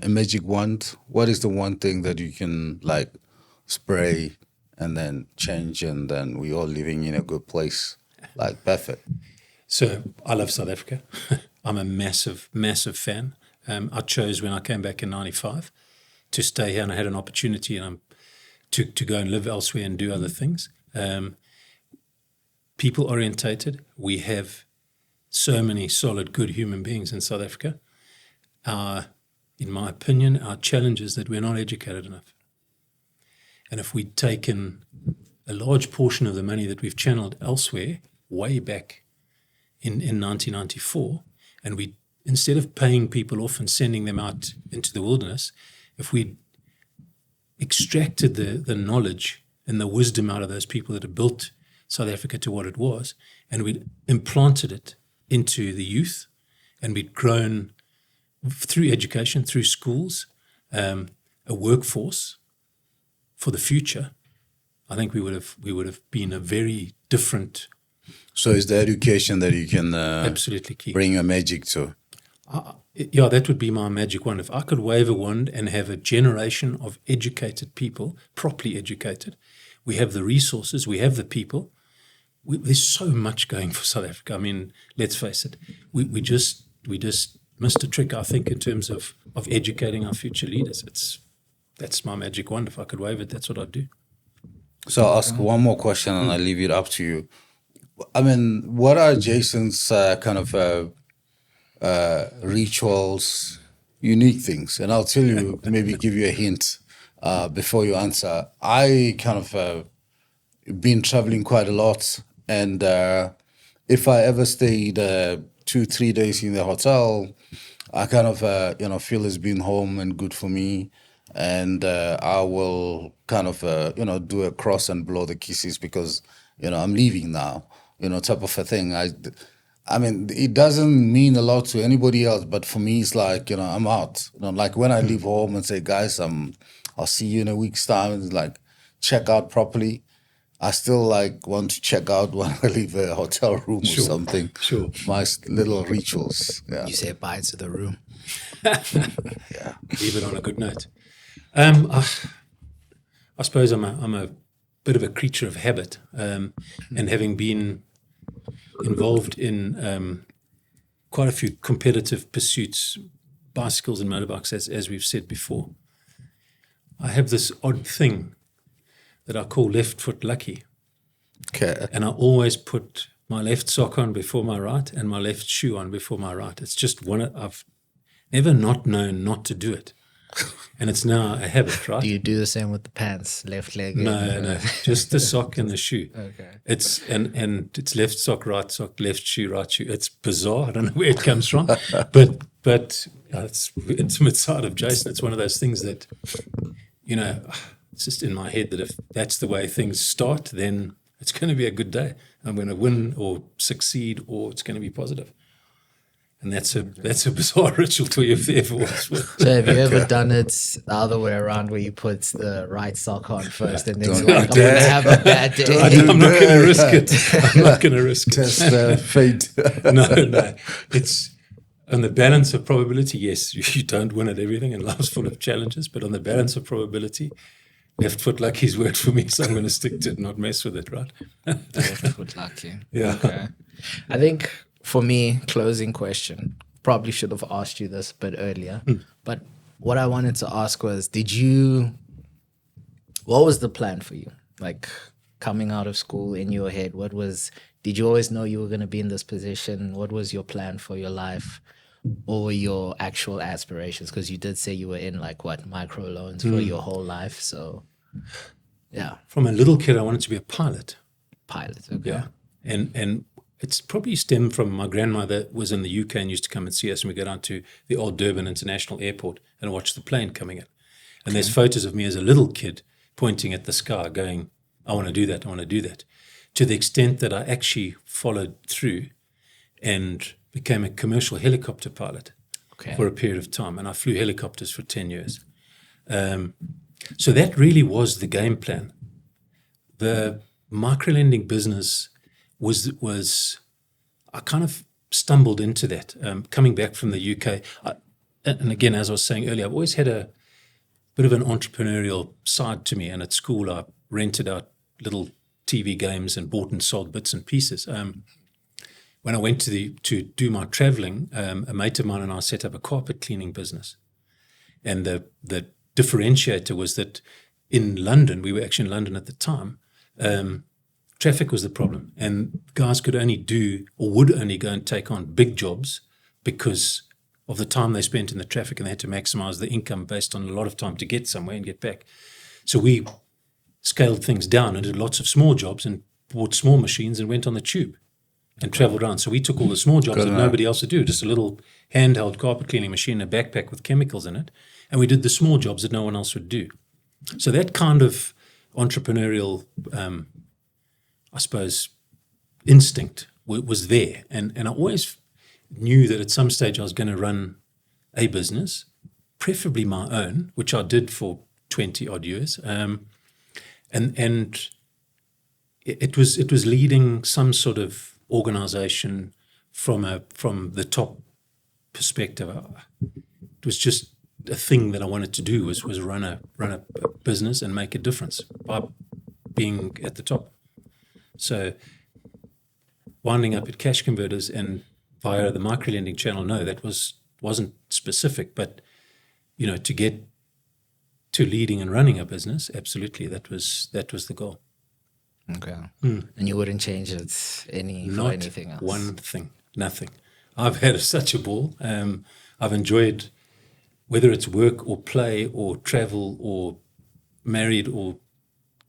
magic wand, what is the one thing that you can like spray and then change, and then we all living in a good place, like perfect? So I love South Africa. I'm a massive, massive fan. I chose when I came back in '95 to stay here, and I had an opportunity, and to go and live elsewhere and do other things. People orientated. We have so many solid, good human beings in South Africa. In my opinion, our challenge is that we're not educated enough. And if we'd taken a large portion of the money that we've channeled elsewhere, way back in 1994, and we, instead of paying people off and sending them out into the wilderness, if we extracted the knowledge and the wisdom out of those people that had built South Africa to what it was, and we'd implanted it into the youth, and we'd grown through education, through schools, a workforce for the future, I think we would have been a very different. So is the education that you can absolutely key. Bring a magic to? Yeah, that would be my magic wand. If I could wave a wand and have a generation of educated people, properly educated, we have the resources, we have the people. There's so much going for South Africa. I mean, let's face it, we just missed a trick, I think, in terms of educating our future leaders. That's my magic wand. If I could wave it, that's what I'd do. So I'll ask one more question and I'll leave it up to you. I mean, what are Jason's kind of rituals, unique things? And I'll tell you, maybe give you a hint before you answer. I kind of been traveling quite a lot. And if I ever stayed 2-3 days in the hotel, I kind of, feel it's been home and good for me. And I will kind of, do a cross and blow the kisses because, I'm leaving now, type of a thing. I mean, it doesn't mean a lot to anybody else, but for me, it's like, I'm out. Like when I leave home and say, guys, I'll see you in a week's time, it's like, check out properly. I still like want to check out when I leave a hotel room or something. Sure. My little rituals. Yeah. You say bye to the room. Yeah. Leave it on a good note. I suppose I'm a bit of a creature of habit, and having been involved in quite a few competitive pursuits, bicycles and motorbikes, as we've said before, I have this odd thing that I call left foot lucky. Okay. And I always put my left sock on before my right and my left shoe on before my right. It's just I've never not known not to do it. And it's now a habit, right? Do you do the same with the pants, left leg? No, just the sock and the shoe. Okay. It's and it's left sock, left shoe, right shoe. It's bizarre. I don't know where it comes from, but it's the intimate side of Jason. It's one of those things that, it's just in my head that if that's the way things start, then it's going to be a good day. I'm going to win or succeed, or it's going to be positive. And that's a bizarre ritual for you if there ever was. So have you ever done it the other way around, where you put the right sock on first and then you're like, I'm going to have a bad day? I'm not going to risk it. I'm not going to risk it. Test fate. No. It's on the balance of probability, yes, you don't win at everything, and life's full of challenges, but on the balance of probability, left foot lucky's worked for me, so I'm going to stick to it, not mess with it, right? Left foot lucky. Yeah. Okay. I think for me, closing question, probably should have asked you this a bit earlier, but what I wanted to ask was, what was the plan for you? Like coming out of school, in your head, did you always know you were going to be in this position? What was your plan for your life or your actual aspirations? Because you did say you were in microloans for your whole life. So, yeah. From a little kid, I wanted to be a pilot. Pilot, okay. Yeah. And it's probably stemmed from my grandmother was in the UK and used to come and see us, and we go down to the old Durban International Airport and watch the plane coming in. And there's photos of me as a little kid pointing at the sky going, I want to do that, I want to do that. To the extent that I actually followed through and became a commercial helicopter pilot for a period of time. And I flew helicopters for 10 years. So that really was the game plan. The microlending business was I kind of stumbled into that. Coming back from the UK, and again, as I was saying earlier, I've always had a bit of an entrepreneurial side to me. And at school, I rented out little TV games and bought and sold bits and pieces. When I went to do my traveling, a mate of mine and I set up a carpet cleaning business. And the differentiator was that in London, we were actually in London at the time, traffic was the problem. And guys could only do or would only go and take on big jobs because of the time they spent in the traffic, and they had to maximize the income based on a lot of time to get somewhere and get back. So we scaled things down and did lots of small jobs and bought small machines and went on the tube and traveled around. So we took all the small jobs that nobody else would do, just a little handheld carpet cleaning machine, a backpack with chemicals in it, and we did the small jobs that no one else would do. So that kind of entrepreneurial, I suppose, instinct was there. And I always knew that at some stage I was going to run a business, preferably my own, which I did for 20 odd years. And it was leading some sort of organization from the top perspective. It was just a thing that I wanted to do was run a business and make a difference by being at the top. So winding up at Cash Converters and via the Microlending channel, no, that wasn't specific, but to get to leading and running a business, absolutely, that was the goal. Okay. And you wouldn't change it for anything else? One thing, nothing. I've had such a ball. I've enjoyed, whether it's work or play or travel or married or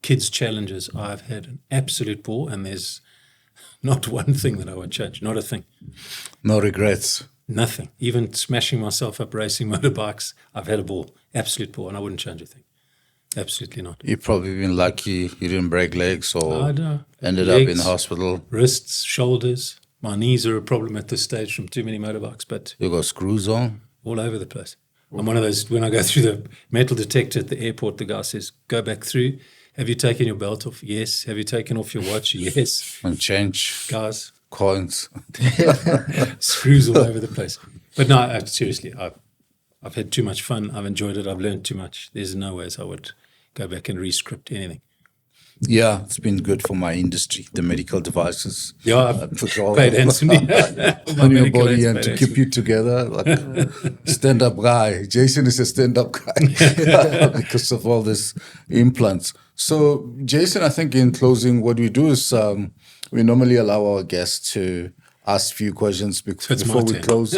kids' challenges, I've had an absolute ball, and there's not one thing that I would change, not a thing. No regrets. Nothing. Even smashing myself up racing motorbikes, I've had a ball, absolute ball, and I wouldn't change a thing. Absolutely not. You've probably been lucky you didn't break legs or ended Legs, up in the hospital. Wrists, shoulders. My knees are a problem at this stage from too many motorbikes, but You got screws on? all over the place. I'm one of those, when I go through the metal detector at the airport, the guy says, go back through. Have you taken your belt off? Yes. Have you taken off your watch? Yes. And change. Guys, Coins. screws all over the place. But no, seriously, I've had too much fun. I've enjoyed it. I've learned too much. There's no ways I would go back and re-script anything. Yeah, it's been good for my industry, the medical devices. Yeah, I've Put all paid handsomely. on your body and to keep you together. Like stand-up guy. Jason is a stand-up guy because of all these implants. So, Jason, I think in closing, what we do is we normally allow our guests to ask a few questions before we close.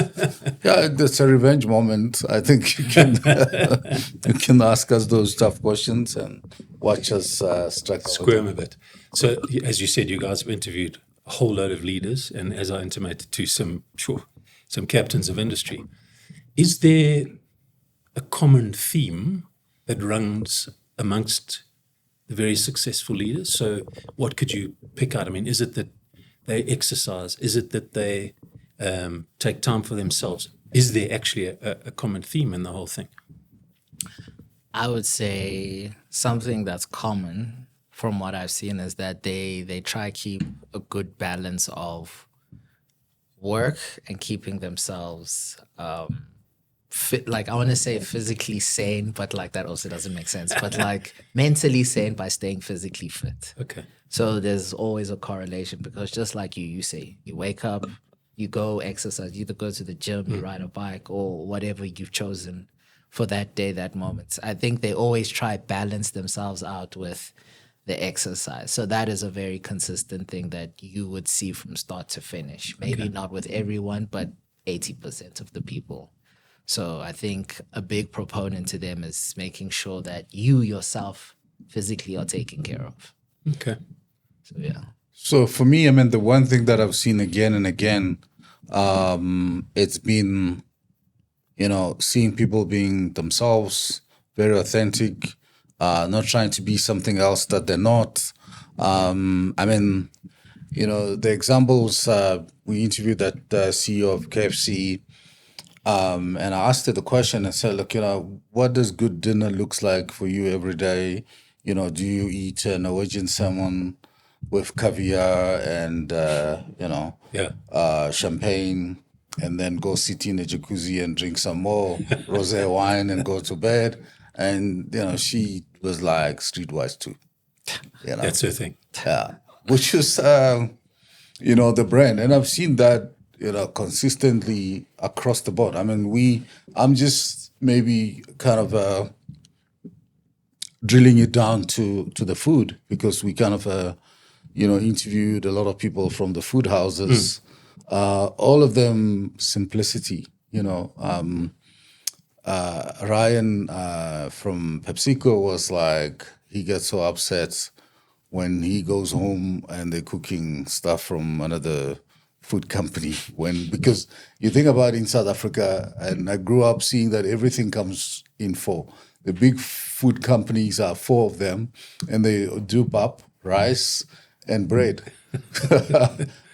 Yeah, that's a revenge moment. I think you can ask us those tough questions and watch us struggle. Squirm a bit. So, as you said, you guys have interviewed a whole load of leaders, and as I intimated to some captains of industry. Is there a common theme that runs amongst the very successful leaders? So, what could you pick out? I mean, is it that they exercise? Is it that they take time for themselves? Is there actually a common theme in the whole thing? I would say something that's common from what I've seen is that they try to keep a good balance of work and keeping themselves fit. Like I want to say physically sane, but like that also doesn't make sense. But like mentally sane by staying physically fit. Okay. So there's always a correlation because just like you say, you wake up, you go exercise, you either go to the gym, you ride a bike or whatever you've chosen for that day, that moment. I think they always try to balance themselves out with the exercise. So that is a very consistent thing that you would see from start to finish. Maybe not with everyone, but 80% of the people. So I think a big proponent to them is making sure that you yourself physically are taken care of. Okay. So, yeah. So for me, I mean, the one thing that I've seen again and again, it's been, seeing people being themselves, very authentic, not trying to be something else that they're not. I mean, the examples, we interviewed that CEO of KFC, and I asked her the question and said, look, what does good dinner looks like for you every day? Do you eat a Norwegian salmon with caviar and champagne, and then go sit in a jacuzzi and drink some more rosé wine and go to bed. And she was like streetwise too. That's her thing. Yeah, which is the brand, and I've seen that consistently across the board. I mean, I'm just maybe kind of drilling it down to the food, because we kind of interviewed a lot of people from the food houses. All of them simplicity. Ryan from PepsiCo was like, he gets so upset when he goes home and they're cooking stuff from another food company, because you think about in South Africa, and I grew up seeing that everything comes in four. The big food companies are 4 of them, and they dupe up rice and bread.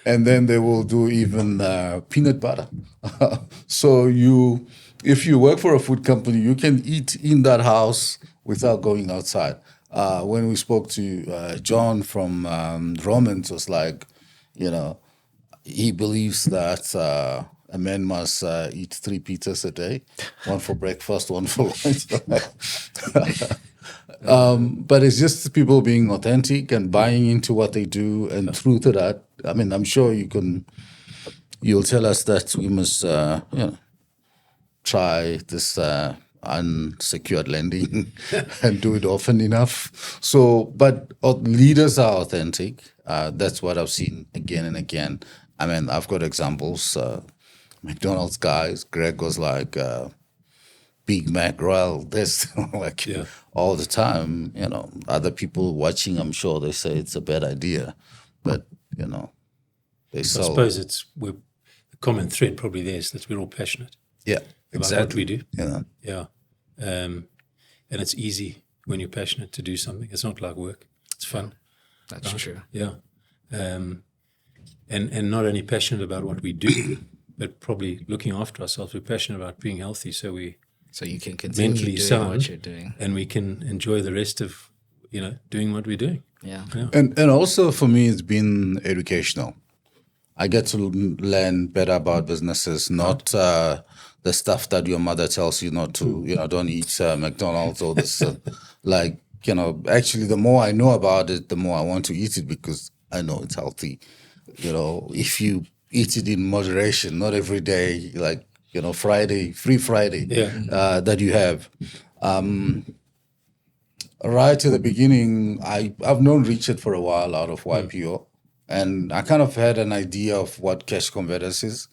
And then they will do even peanut butter. So if you work for a food company, you can eat in that house without going outside. When we spoke to John from Romans, was like, he believes that a man must eat 3 pizzas a day, 1 for breakfast, 1 for lunch. But it's just people being authentic and buying into what they do, and through to that, I mean, I'm sure you'll tell us that we must, try this unsecured lending and do it often enough. So, but leaders are authentic. That's what I've seen again and again. I mean, I've got examples. McDonald's guys, Greg was like, Big Mac, Royal, this, all the time. Other people watching, I'm sure they say it's a bad idea, but they sell. I suppose the common thread probably there is that we're all passionate. Yeah, about what we do. Yeah. And it's easy when you're passionate to do something. It's not like work. It's fun. That's true. Yeah. And not only passionate about what we do, but probably looking after ourselves. We're passionate about being healthy, so you can continue mentally doing sound, what you're doing, and we can enjoy the rest of doing what we're doing. Yeah. And also for me, it's been educational. I get to learn better about businesses, not the stuff that your mother tells you not to. Don't eat McDonald's or this. Actually, the more I know about it, the more I want to eat it, because I know it's healthy. If you eat it in moderation, not every day, like Friday, free Friday, that you have. Right to the beginning, I've known Richard for a while out of YPO, and I kind of had an idea of what cash converters is.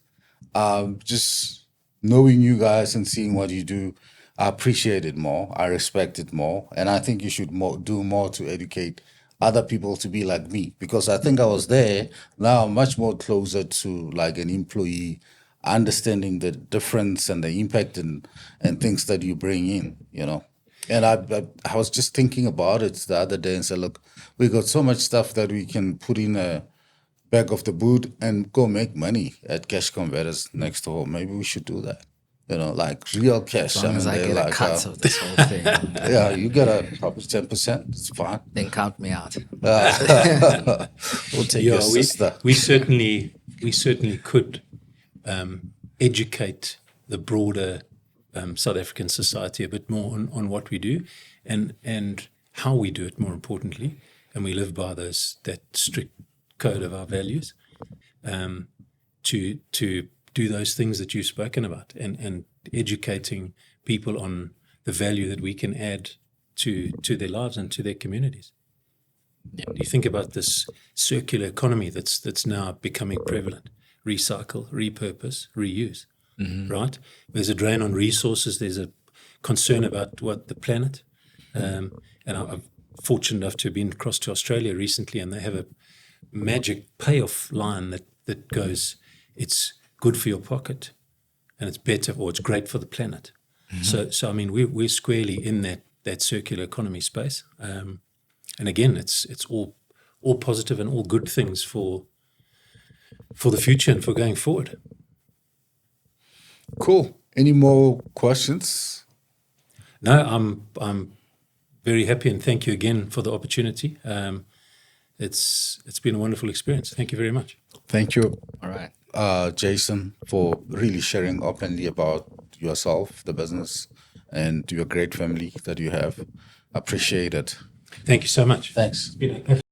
Just knowing you guys and seeing what you do, I appreciate it more. I respect it more, and I think you should do more to educate other people to be like me, because I think I was there. Now I'm much more closer to like an employee, understanding the difference and the impact and things that you bring in, And I was just thinking about it the other day and said, look, we got so much stuff that we can put in a back of the boot and go make money at cash converters next door. Maybe we should do that. Like real cash. As long as I get a cut of this whole thing. Yeah, you get probably 10%. It's fine. Then count me out. We'll take your sister. We certainly could educate the broader South African society a bit more on what we do and how we do it, more importantly, and we live by that strict code of our values, to do those things that you've spoken about, and educating people on the value that we can add to their lives and to their communities. And you think about this circular economy that's now becoming prevalent: recycle, repurpose, reuse. Right? There's a drain on resources. There's a concern about the planet. And I'm fortunate enough to have been across to Australia recently, and they have a magic payoff line that goes, it's good for your pocket, and it's better, or it's great for the planet. So I mean, we're squarely in that circular economy space. And again, it's all positive and all good things for the future and for going forward. Cool. Any more questions? No, I'm very happy, and thank you again for the opportunity. it's been a wonderful experience. Thank you very much. Thank you, All right. Jason, for really sharing openly about yourself, the business, and your great family that you have. Appreciate it. Thank you so much. Thanks. It's been a